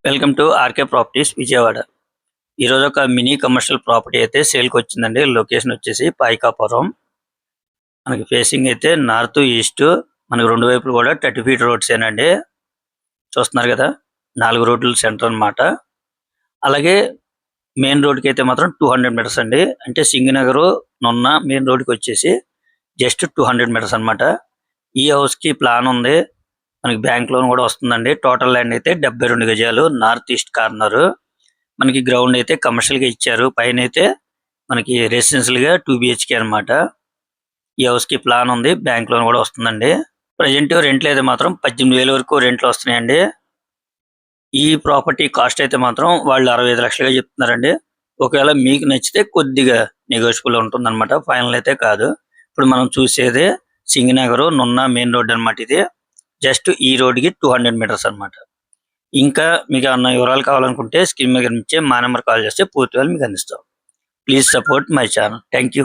Welcome to RK properties Vijayawada. ఈరోజు ఒక mini commercial property అయితే సేల్కి వచ్చిందండి. లొకేషన్ వచ్చేసి పాయికాపురం. మనకి ఫేసింగ్ అయితే నార్త్ ఈస్ట్. మనకి రెండు వైపులు కూడా 30 ఫీట్ రోడ్స్ ఏనండి. చూస్తున్నారు కదా, 4 రోడ్లు సెంటర్ అన్నమాట. అలాగే మెయిన్ రోడ్కి అయితే మాత్రం 200 మీటర్స్ అండి. అంటే సింగనగర్ నున్న మెయిన్ రోడ్కి వచ్చేసి జస్ట్ 200 మీటర్స్ అనమాట. ఈ హౌస్ కి ప్లాన్ ఉంది. మనకి బ్యాంక్ లోన్ కూడా వస్తుందండి. టోటల్ ల్యాండ్ అయితే 72 గజాలు, నార్త్ ఈస్ట్ కార్నర్. మనకి గ్రౌండ్ అయితే కమర్షియల్ గా ఇచ్చారు. పైన అయితే మనకి రెసిడెన్షియల్ గా 2 బిహెచ్కే అనమాట. ఈ హౌస్ కి ప్లాన్ ఉంది. బ్యాంక్ లోన్ కూడా వస్తుందండి. ప్రజెంట్ రెంట్లు అయితే మాత్రం 18,000 వరకు రెంట్లు వస్తున్నాయండి. ఈ ప్రాపర్టీ కాస్ట్ అయితే మాత్రం వాళ్ళు 65 లక్షలుగా చెప్తున్నారండి. ఒకవేళ మీకు నచ్చితే కొద్దిగా నెగోషియబుల్ ఉంటుంది అనమాట. ఫైనల్ అయితే కాదు. ఇప్పుడు మనం చూసేది సింగనగర్ నున్న మెయిన్ రోడ్ అనమాట. ఇది జస్ట్ ఈ రోడ్డుకి 200 మీటర్స్ అనమాట. ఇంకా మీకు ఏమన్నా వివరాలు కావాలనుకుంటే స్క్రీన్ మీద కనిపించే మా నెంబర్ కాల్ చేస్తే పూర్తి మీకు అందిస్తాం. Please support my channel. Thank you.